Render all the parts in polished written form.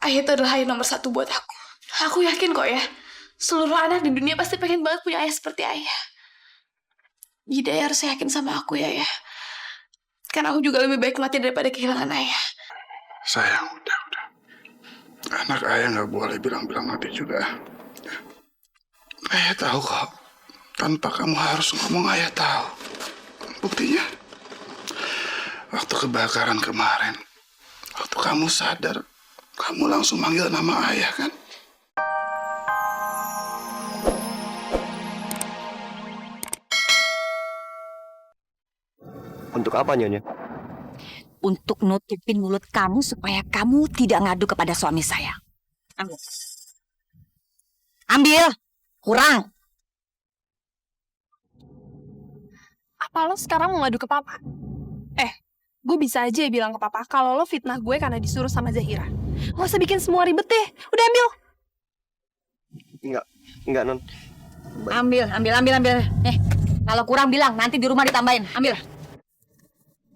Ayah itu adalah ayah nomor satu buat aku. Aku yakin kok ya, seluruh anak di dunia pasti pengen banget punya ayah seperti ayah. Jadi ayah harus yakin sama aku ya. Karena aku juga lebih baik mati daripada kehilangan ayah. Sayang, udah. Anak ayah nggak boleh bilang-bilang mati juga. Ayah tahu kok. Tanpa kamu harus ngomong, ayah tahu. Buktinya, waktu kebakaran kemarin, waktu kamu sadar, kamu langsung manggil nama ayah kan? Untuk apa, Nyonya? Untuk nutupin mulut kamu supaya kamu tidak ngadu kepada suami saya. Ambil. Ambil. Kurang. Apa lo sekarang mau ngadu ke papa? Gue bisa aja bilang ke papa kalau lo fitnah gue karena disuruh sama Zahira. Gak usah bikin semua ribet deh. Udah ambil. Enggak, Non. Ambil. Kalau kurang bilang, nanti di rumah ditambahin. Ambil.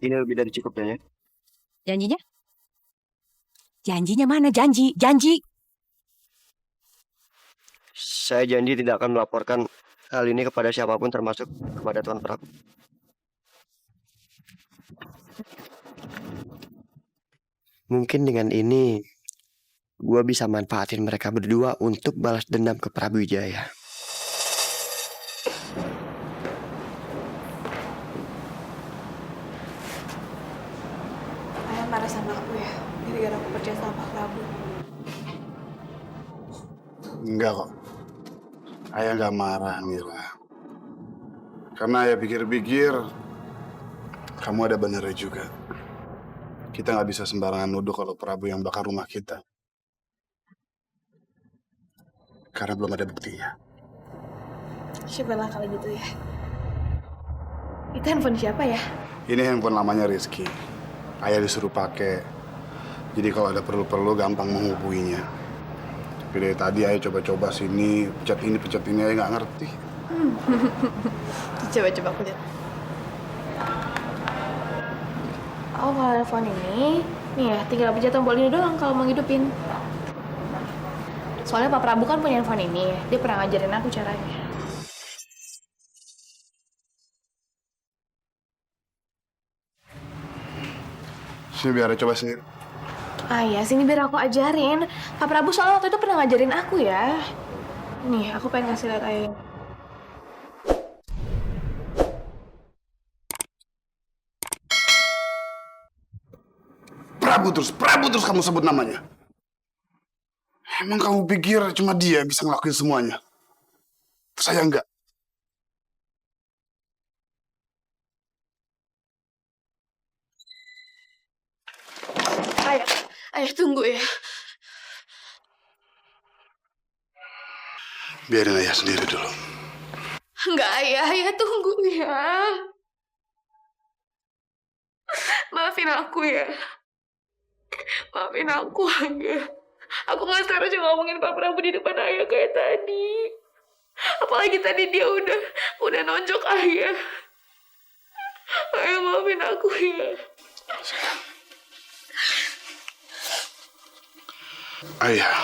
Ini lebih dari cukup, Nyonya. Janjinya? Janjinya mana? Janji. Saya janji tidak akan melaporkan hal ini kepada siapapun, termasuk kepada Tuan Prabu. Mungkin dengan ini, gua bisa manfaatin mereka berdua untuk balas dendam ke Prabu Wijaya. Ayah marah sama aku ya, gara-gara aku percaya sama Pak Prabu. Enggak kok. Ayah nggak marah, Mira. Karena ayah pikir-pikir, kamu ada benernya juga. Kita nggak bisa sembarangan nuduh kalau Prabu yang bakar rumah kita. Karena belum ada buktinya. Syukurlah kalau gitu ya. Itu handphone siapa ya? Ini handphone lamanya Rizky. Ayah disuruh pakai. Jadi kalau ada perlu-perlu gampang menghubunginya. Tapi dari tadi ayah coba-coba sini, pencet ini, ayah nggak ngerti. Coba aku lihat. Oh, kalau handphone ini, nih ya, tinggal pencet tombol ini doang kalau mau ngidupin. Soalnya Pak Prabu kan punya handphone ini, dia pernah ngajarin aku caranya. Sini biar ayah coba sendiri. Ya, sini biar aku ajarin. Pak Prabu soalnya waktu itu pernah ngajarin aku ya. Nih, aku pengen ngasih lihat ayah. Prabu terus kamu sebut namanya. Emang kamu pikir cuma dia bisa ngelakuin semuanya? Saya enggak. Ayah tunggu ya. Biarin ayah sendiri dulu. Enggak, ayah tunggu ya. Maafin aku ya. Maafin aku aja. Aku nggak seharusnya ngomongin Pak Prabu di depan ayah kayak tadi. Apalagi tadi dia udah nonjok ayah. Ayah maafin aku ya. Ayah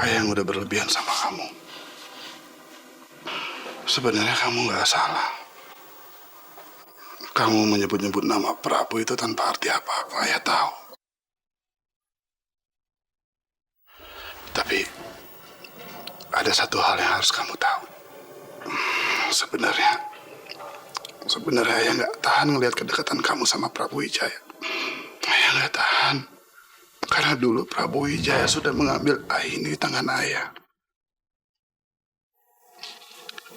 yang udah berlebihan sama kamu. Sebenarnya kamu nggak salah. Kamu menyebut-nyebut nama Prabu itu tanpa arti apa-apa, ayah tahu. Tapi ada satu hal yang harus kamu tahu. Sebenarnya ayah nggak tahan ngelihat kedekatan kamu sama Prabu Wijaya. Ayah nggak tahan. Karena dulu Prabu Wijaya sudah mengambil Aini di tangan ayah.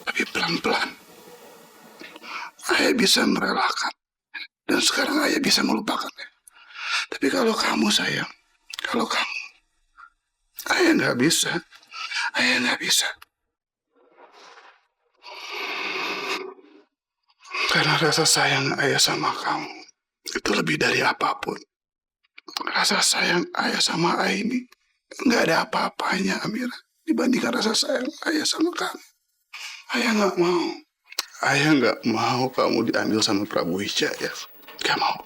Tapi pelan-pelan, ayah bisa merelakan. Dan sekarang ayah bisa melupakannya. Tapi kalau kamu sayang, ayah nggak bisa. Ayah nggak bisa. Karena rasa sayang ayah sama kamu itu lebih dari apapun. Rasa sayang ayah sama Aini nggak ada apa-apanya, Amira, dibandingkan rasa sayang ayah sama kamu. Ayah nggak mau. Ayah nggak mau kamu diambil sama Prabu Wijaya. Nggak mau.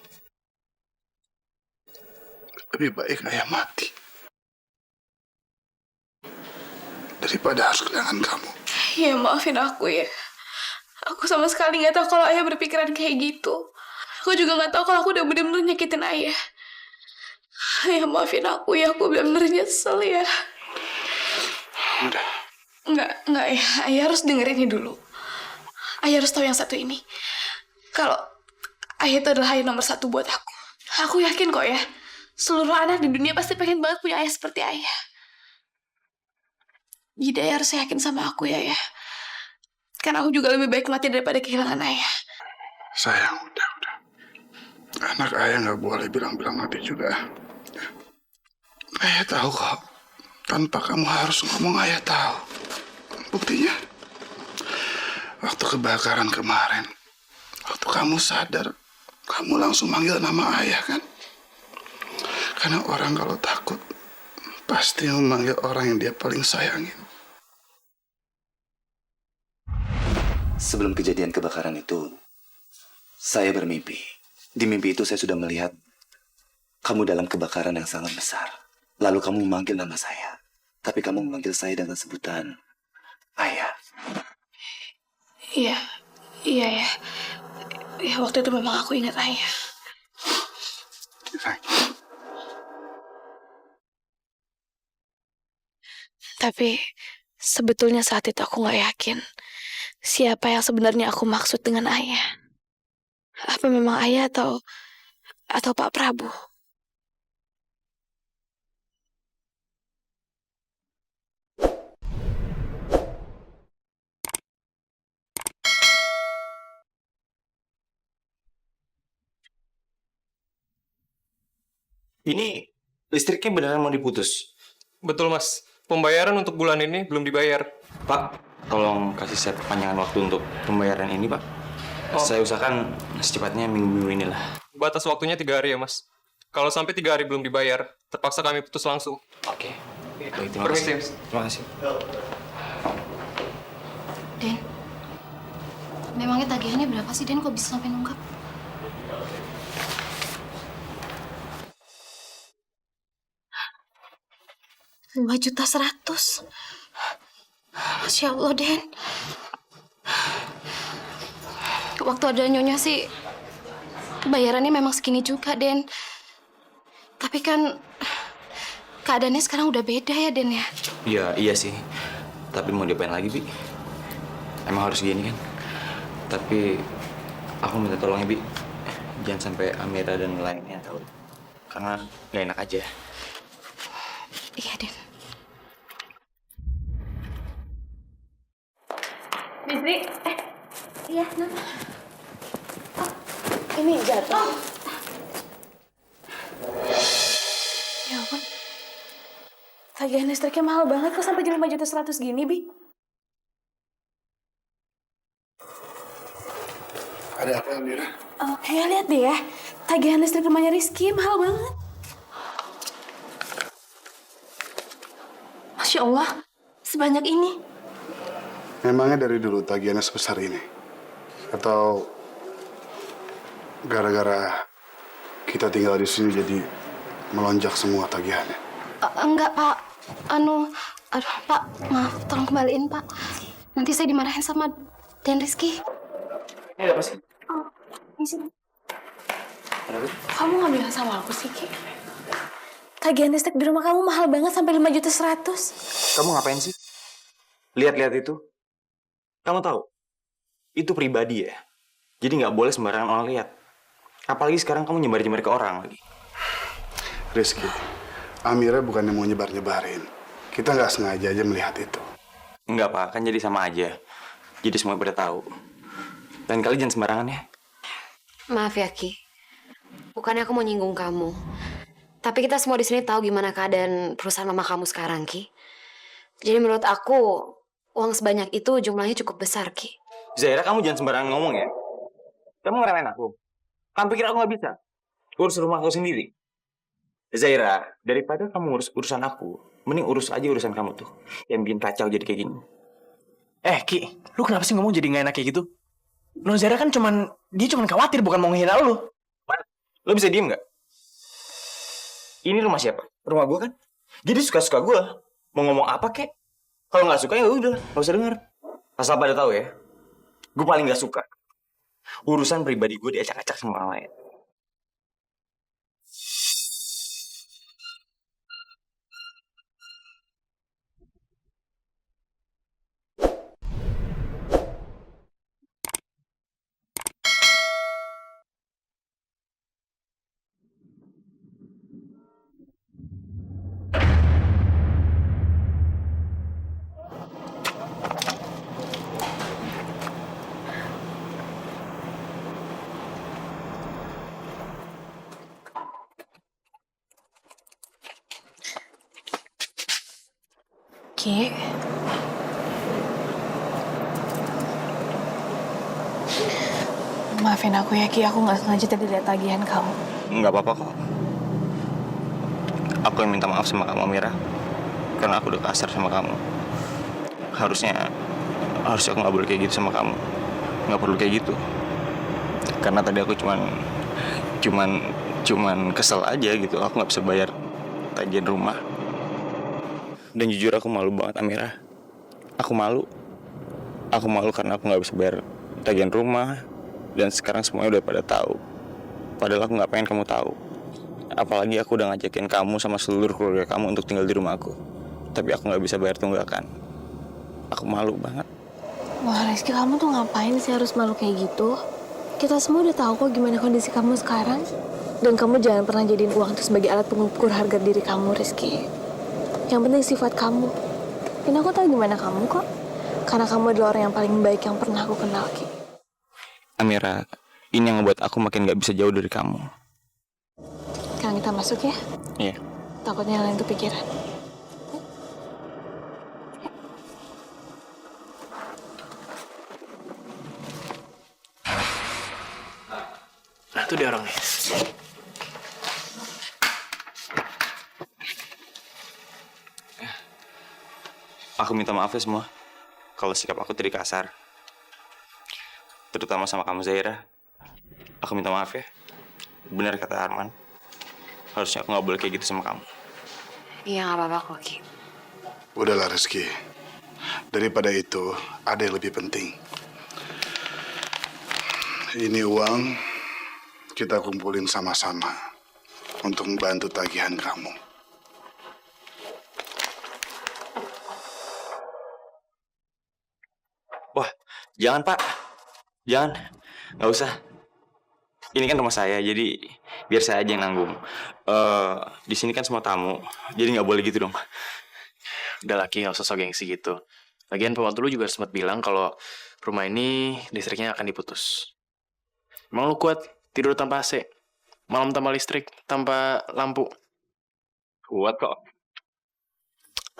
Lebih baik ayah mati daripada harus kehilangan kamu. Ya maafin aku ya. Aku sama sekali gak tahu kalau ayah berpikiran kayak gitu. Aku juga gak tahu kalau aku udah bener-bener nyakitin ayah. Ayah maafin aku ya, aku bener-bener nyesel ya. Udah. Enggak ya, ayah harus dengerin ini dulu. Ayah harus tahu yang satu ini. Kalau ayah itu adalah ayah nomor satu buat aku. Aku yakin kok ya, seluruh anak di dunia pasti pengen banget punya ayah seperti ayah. Jadi ayah harus yakin sama aku ya. Karena aku juga lebih baik mati daripada kehilangan ayah. Sayang, udah. Anak ayah nggak boleh bilang-bilang mati juga. Ayah tahu kok. Tanpa kamu harus ngomong, ayah tahu. Buktinya, waktu kebakaran kemarin, waktu kamu sadar, kamu langsung manggil nama ayah kan? Karena orang kalau takut, pasti memanggil orang yang dia paling sayangin. Sebelum kejadian kebakaran itu, saya bermimpi. Di mimpi itu saya sudah melihat kamu dalam kebakaran yang sangat besar. Lalu kamu memanggil nama saya. Tapi kamu memanggil saya dengan sebutan ayah. Iya ya. Ya waktu itu memang aku ingat ayah. Tapi sebetulnya saat itu aku gak yakin siapa yang sebenarnya aku maksud dengan ayah. Apa memang ayah atau Pak Prabu? Ini listriknya beneran mau diputus? Betul, Mas. Pembayaran untuk bulan ini belum dibayar. Pak, tolong kasih saya perpanjangan waktu untuk pembayaran ini, Pak. Saya usahakan secepatnya minggu ini lah. Batas waktunya 3 hari ya, Mas. Kalau sampai 3 hari belum dibayar, terpaksa kami putus langsung. Oke. Baik, terima Permisi, kasih. Mas. Terima kasih. Den, memangnya tagihannya berapa sih, Den? Kok bisa sampai nunggak? Rp2.100.000. Masya Allah, Den. Waktu ada Nyonya sih, bayarannya memang segini juga, Den. Tapi kan keadaannya sekarang udah beda ya, Den ya? Iya sih. Tapi mau diapain lagi, Bi? Emang harus gini kan? Tapi aku minta tolong ya, Bi. Jangan sampai Amira dan lainnya tahu. Karena nggak enak aja. Iya, Den. Bisri, Iya, Non. ini jatuh. Ya ampun. Tagihan listriknya mahal banget kok sampai jadi 5.100.000 gini, Bi. Ada apa, Amira? Ya lihat deh ya. Tagihan listrik rumahnya Rizky mahal banget. Masya Allah, sebanyak ini. Memangnya dari dulu tagihannya sebesar ini? Atau gara-gara kita tinggal di sini jadi melonjak semua tagihannya? Enggak, Pak. Aduh, Pak, maaf, tolong kembaliin, Pak. Nanti saya dimarahin sama Den Rizky. Ini ada apa sih? Ini sini. Kamu nggak bilang sama aku sih, Ki? Tagihan listrik di rumah kamu mahal banget sampai 5.100.000. Kamu ngapain sih? Lihat-lihat itu. Kamu tahu, itu pribadi ya. Jadi nggak boleh sembarangan orang lihat. Apalagi sekarang kamu nyebar-nyebar ke orang lagi. Rizky, Amira bukannya mau nyebar-nyebarin. Kita nggak sengaja aja melihat itu. Enggak, Pak. Kan jadi sama aja. Jadi semua pada tahu. Lain kali jangan sembarangan ya. Maaf ya, Ki. Bukannya aku mau nyinggung kamu. Tapi kita semua di sini tahu gimana keadaan perusahaan mama kamu sekarang, Ki. Jadi menurut aku, uang sebanyak itu jumlahnya cukup besar, Ki. Zaira, kamu jangan sembarangan ngomong ya. Kamu ngeremehin aku. Kamu pikir aku nggak bisa? Urus rumah aku sendiri. Zaira, daripada kamu urus urusan aku, mending urus aja urusan kamu tuh. Yang bikin kacau jadi kayak gini. Ki, lu kenapa sih ngomong jadi nggak enak kayak gitu? Non Zaira kan dia cuman khawatir bukan mau ngehina lu. Lo bisa diem nggak? Ini rumah siapa? Rumah gue kan? Jadi suka-suka gue. Mau ngomong apa kek? Kalau nggak suka ya udah, nggak usah denger. Asal pada tahu ya, gue paling nggak suka urusan pribadi gue diacak-acak sama orang lain. Ki. Maafin aku ya, Ki. Aku nggak sengaja tadi lihat tagihan kamu. Nggak apa-apa kok. Aku yang minta maaf sama kamu, Mira. Karena aku udah kasar sama kamu. Harusnya aku nggak boleh kayak gitu sama kamu. Nggak perlu kayak gitu. Karena tadi aku cuman kesel aja gitu. Aku nggak bisa bayar tagihan rumah. Dan jujur aku malu banget, Amira. Aku malu karena aku nggak bisa bayar tagihan rumah. Dan sekarang semuanya udah pada tahu. Padahal aku nggak pengen kamu tahu. Apalagi aku udah ngajakin kamu sama seluruh keluarga kamu untuk tinggal di rumah aku. Tapi aku nggak bisa bayar tunggakan. Aku malu banget. Wah, Rizky, kamu tuh ngapain sih harus malu kayak gitu? Kita semua udah tahu kok gimana kondisi kamu sekarang. Dan kamu jangan pernah jadiin uang itu sebagai alat pengukur harga diri kamu, Rizky. Yang penting sifat kamu. Dan aku tahu gimana kamu kok. Karena kamu adalah orang yang paling baik yang pernah aku kenal, Ki. Amira, ini yang ngebuat aku makin gak bisa jauh dari kamu. Sekarang kita masuk ya. Iya. Takutnya lain kepikiran. Nah, tuh dia orangnya. Aku minta maaf ya semua. Kalau sikap aku tadi kasar. Terutama sama kamu, Zaira. Aku minta maaf ya. Benar kata Arman. Harusnya aku gak boleh kayak gitu sama kamu. Iya, nggak apa-apa kok, Ki. Udahlah Rizky. Daripada itu, ada yang lebih penting. Ini uang kita kumpulin sama-sama untuk membantu tagihan kamu. Wah, jangan Pak. Jangan. Gak usah. Ini kan rumah saya, jadi biar saya aja yang nanggung. Di sini kan semua tamu, jadi nggak boleh gitu dong. Udah laki, nggak usah so gengsi gitu. Lagian pembantu lu juga sempat bilang kalau rumah ini listriknya akan diputus. Emang lu kuat tidur tanpa AC? Malam tanpa listrik, tanpa lampu? Kuat kok.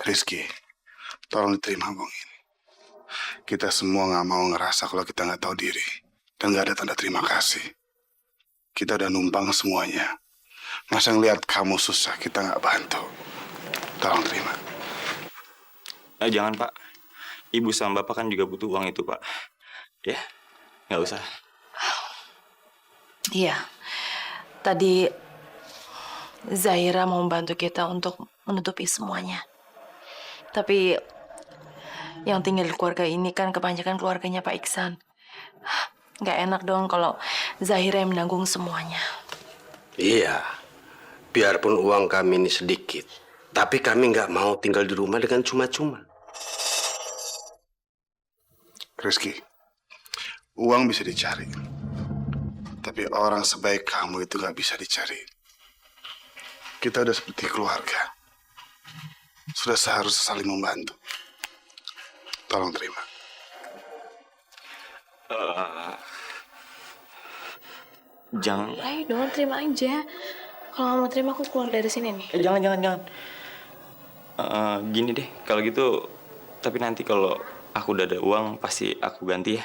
Rizky, tolong diterima uang ini. Kita semua nggak mau ngerasa kalau kita nggak tahu diri. Dan nggak ada tanda terima kasih. Kita udah numpang semuanya. Masa ngeliat kamu susah, kita nggak bantu. Tolong terima. Jangan Pak. Ibu sama Bapak kan juga butuh uang itu Pak. Ya, nggak usah. Iya. Tadi Zaira mau membantu kita untuk menutupi semuanya. Tapi yang tinggal di keluarga ini kan kebanyakan keluarganya Pak Iksan. Nggak enak dong kalau Zahira yang menanggung semuanya. Iya, biarpun uang kami ini sedikit, tapi kami nggak mau tinggal di rumah dengan cuma-cuma. Rizky, uang bisa dicari. Tapi orang sebaik kamu itu nggak bisa dicari. Kita udah seperti keluarga. Sudah seharusnya saling membantu. Tolong terima. Jangan. Ayo dong, terima aja. Kalau nggak mau terima, aku keluar dari sini nih. Jangan. Gini deh, kalau gitu. Tapi nanti kalau aku udah ada uang, pasti aku ganti ya.